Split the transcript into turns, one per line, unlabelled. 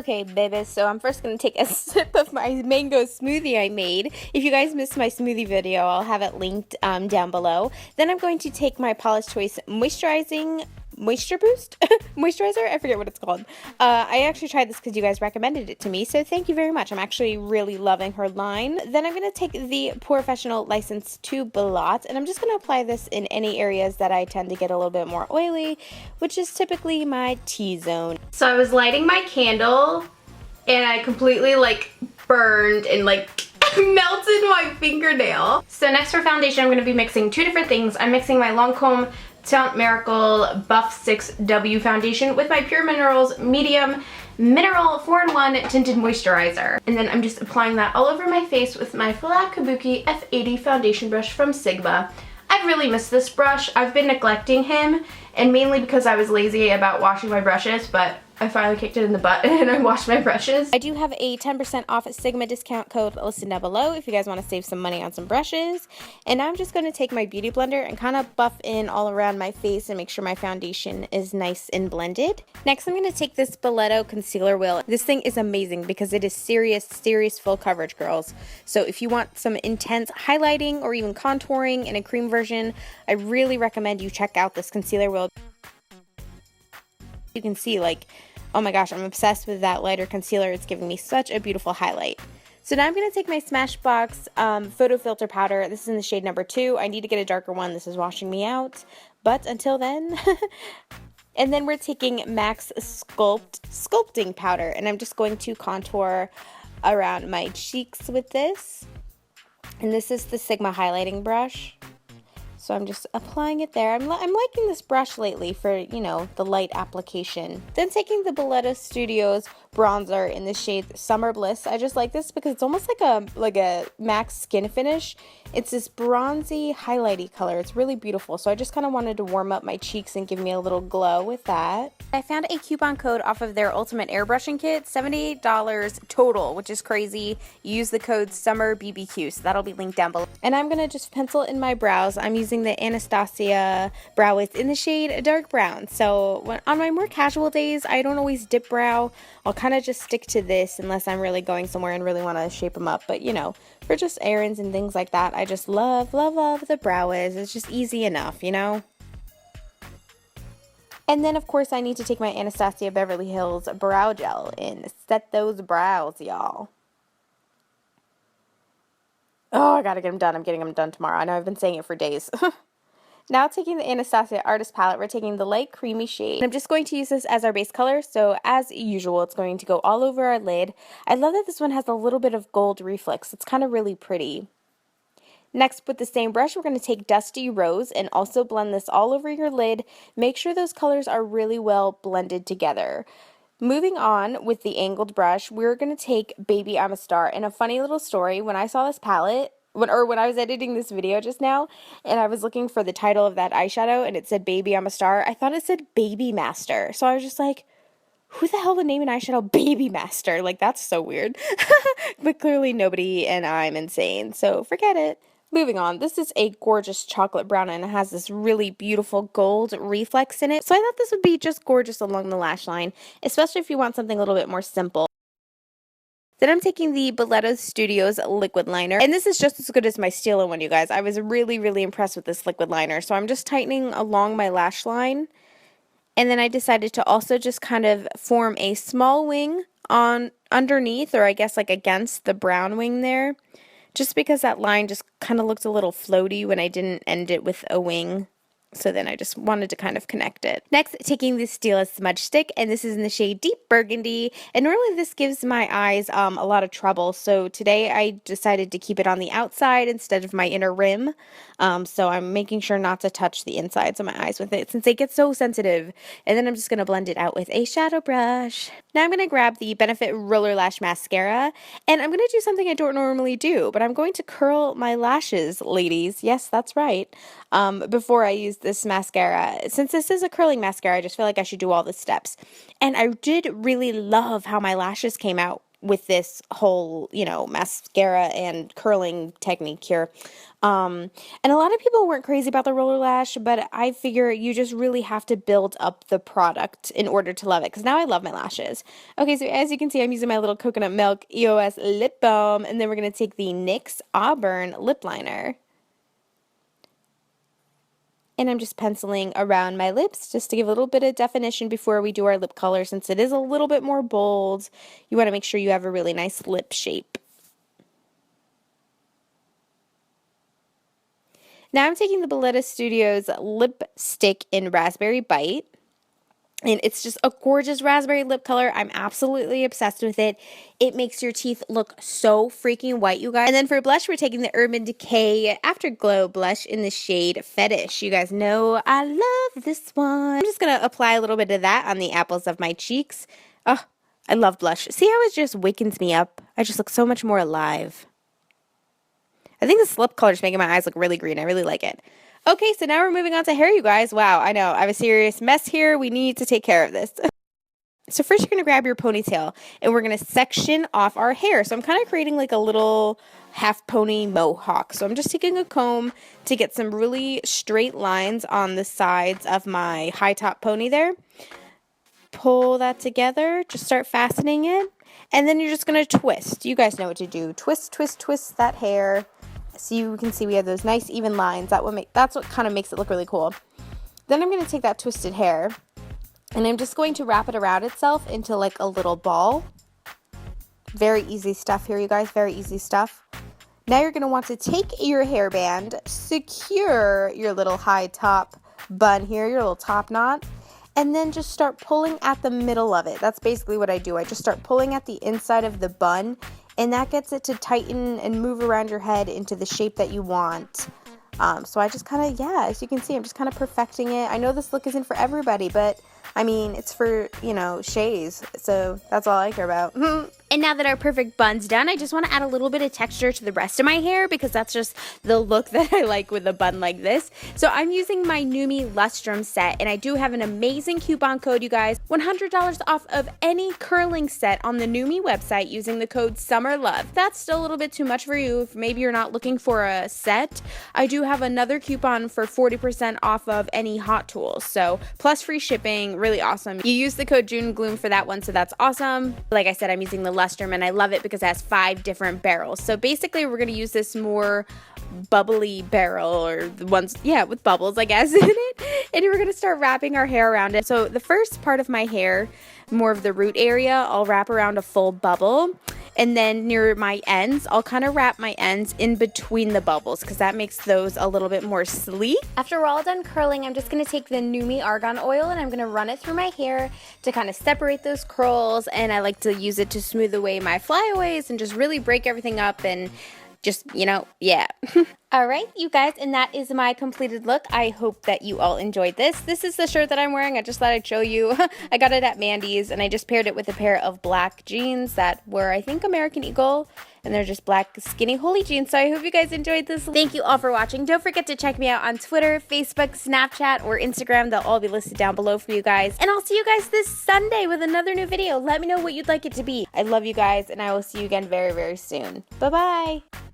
Okay, baby, so I'm first going to take a sip of my mango smoothie I made. If you guys missed my smoothie video, I'll have it linked down below. Then I'm going to take my Paula's Choice Moisture Boost? Moisturizer? I forget what it's called. I actually tried this because you guys recommended it to me, so thank you very much. I'm actually really loving her line. Then I'm going to take the Porefessional License to Blot, and I'm just going to apply this in any areas that I tend to get a little bit more oily, which is typically my T-zone. So I was lighting my candle, and I completely burned and melted my fingernail. So next for foundation, I'm going to be mixing two different things. I'm mixing my Lancome Teint Miracle Buff 6W foundation with my Pure Minerals Medium Mineral 4-in-1 Tinted Moisturizer. And then I'm just applying that all over my face with my Flat Kabuki F80 foundation brush from Sigma. I've really missed this brush. I've been neglecting him, and mainly because I was lazy about washing my brushes, but I finally kicked it in the butt and I washed my brushes. I do have a 10% off Sigma discount code listed down below if you guys want to save some money on some brushes. And now I'm just going to take my beauty blender and kind of buff in all around my face and make sure my foundation is nice and blended. Next, I'm going to take this Belletto concealer wheel. This thing is amazing because it is serious full coverage, girls. So if you want some intense highlighting or even contouring in a cream version, I really recommend you check out this concealer wheel. You can see, oh my gosh, I'm obsessed with that lighter concealer. It's giving me such a beautiful highlight. So now I'm going to take my Smashbox Photofilter powder. This is in the shade number 2. I need to get a darker one. This is washing me out. But until then... And then we're taking MAC's Sculpting powder. And I'm just going to contour around my cheeks with this. And this is the Sigma highlighting brush. So I'm just applying it there. I'm liking this brush lately for, you know, the light application. Then taking the Baletta Studios bronzer in the shade Summer Bliss. I just like this because it's almost like a MAC skin finish. It's this bronzy, highlighty color. It's really beautiful. So I just kind of wanted to warm up my cheeks and give me a little glow with that. I found a coupon code off of their Ultimate Airbrushing Kit, $78 total, which is crazy. Use the code SUMMERBBQ, so that'll be linked down below. And I'm going to just pencil in my brows. I'm using the Anastasia brow wiz in the shade dark brown. So on my more casual days, I don't always dip brow. I'll kind of just stick to this unless I'm really going somewhere and really want to shape them up. But you know, for just errands and things like that, I just love the brow wiz. It's just easy enough, you know? And then, of course, I need to take my Anastasia Beverly Hills brow gel and set those brows, y'all. Oh, I gotta get them done. I'm getting them done tomorrow. I know I've been saying it for days. Now taking the Anastasia Artist Palette, we're taking the light creamy shade. I'm just going to use this as our base color, so as usual, it's going to go all over our lid. I love that this one has a little bit of gold reflex. It's kind of really pretty. Next, with the same brush, we're going to take Dusty Rose and also blend this all over your lid. Make sure those colors are really well blended together. Moving on with the angled brush, we're going to take Baby I'm a Star. And a funny little story, when I saw this palette, when I was editing this video just now, and I was looking for the title of that eyeshadow, and it said Baby I'm a Star, I thought it said Baby Master. So I was just like, who the hell would name an eyeshadow Baby Master? Like, that's so weird. But clearly nobody, and I'm insane, so forget it. Moving on, this is a gorgeous chocolate brown and it has this really beautiful gold reflex in it. So I thought this would be just gorgeous along the lash line, especially if you want something a little bit more simple. Then I'm taking the Belletto Studios liquid liner, and this is just as good as my Stila one, you guys. I was really impressed with this liquid liner, so I'm just tightening along my lash line. And then I decided to also just kind of form a small wing on underneath, or I guess like against the brown wing there. Just because that line just kind of looked a little floaty when I didn't end it with a wing. So then I just wanted to kind of connect it. Next, taking the Stila Smudge Stick, and this is in the shade Deep Burgundy. And normally this gives my eyes a lot of trouble. So today I decided to keep it on the outside instead of my inner rim. So I'm making sure not to touch the insides of my eyes with it since they get so sensitive. And then I'm just going to blend it out with a shadow brush. Now I'm going to grab the Benefit Roller Lash Mascara. And I'm going to do something I don't normally do, but I'm going to curl my lashes, ladies. Yes, that's right. Before I use this mascara. Since this is a curling mascara, I just feel like I should do all the steps. And I did really love how my lashes came out with this whole, you know, mascara and curling technique here. And a lot of people weren't crazy about the roller lash, but I figure you just really have to build up the product in order to love it, because now I love my lashes. Okay, so as you can see, I'm using my little coconut milk EOS lip balm, and then we're going to take the NYX Auburn lip liner. And I'm just penciling around my lips just to give a little bit of definition before we do our lip color, since it is a little bit more bold. You want to make sure you have a really nice lip shape. Now I'm taking the Baletta Studios lipstick in Raspberry Bite. And it's just a gorgeous raspberry lip color. I'm absolutely obsessed with it. It makes your teeth look so freaking white, you guys. And then for blush, we're taking the Urban Decay Afterglow blush in the shade Fetish. You guys know I love this one. I'm just going to apply a little bit of that on the apples of my cheeks. Oh, I love blush. See how it just wakens me up? I just look so much more alive. I think this lip color is making my eyes look really green. I really like it. Okay, so now we're moving on to hair, you guys. Wow, I know, I have a serious mess here. We need to take care of this. So first you're going to grab your ponytail, and we're going to section off our hair. So I'm kind of creating like a little half pony mohawk. So I'm just taking a comb to get some really straight lines on the sides of my high top pony there. Pull that together, just start fastening it, and then you're just going to twist. You guys know what to do. Twist, twist, twist that hair. So you can see we have those nice even lines. That's what kind of makes it look really cool. Then I'm going to take that twisted hair, and I'm just going to wrap it around itself into like a little ball. Very easy stuff here, you guys. Very easy stuff. Now you're going to want to take your hairband, secure your little high top bun here, your little top knot, and then just start pulling at the middle of it. That's basically what I do. I just start pulling at the inside of the bun, and that gets it to tighten and move around your head into the shape that you want. So I just kind of, yeah, as you can see, I'm just kind of perfecting it. I know this look isn't for everybody, but I mean, it's for, you know, Shae's, so that's all I care about. And now that our perfect bun's done, I just want to add a little bit of texture to the rest of my hair, because that's just the look that I like with a bun like this. So I'm using my Numi Lustrum set, and I do have an amazing coupon code, you guys. $100 off of any curling set on the Numi website using the code SUMMERLOVE. That's still a little bit too much for you if maybe you're not looking for a set. I do have another coupon for 40% off of any Hot Tools, so plus free shipping. Really awesome. You use the code JuneGloom for that one, so that's awesome. Like I said, I'm using the Lustrum, and I love it because it has 5 different barrels. So basically we're going to use this more bubbly barrel, or the ones, yeah, with bubbles, I guess, in it. And we're going to start wrapping our hair around it. So the first part of my hair, more of the root area, I'll wrap around a full bubble. And then near my ends, I'll kind of wrap my ends in between the bubbles, because that makes those a little bit more sleek. After we're all done curling, I'm just going to take the Numi Argan Oil, and I'm going to run it through my hair to kind of separate those curls. And I like to use it to smooth away my flyaways and just really break everything up and just, you know, yeah. Alright, you guys, and that is my completed look. I hope that you all enjoyed this. This is the shirt that I'm wearing. I just thought I'd show you. I got it at Mandy's, and I just paired it with a pair of black jeans that were, I think, American Eagle, and they're just black skinny holy jeans. So I hope you guys enjoyed this. Thank you all for watching. Don't forget to check me out on Twitter, Facebook, Snapchat, or Instagram. They'll all be listed down below for you guys. And I'll see you guys this Sunday with another new video. Let me know what you'd like it to be. I love you guys, and I will see you again very, very soon. Bye-bye.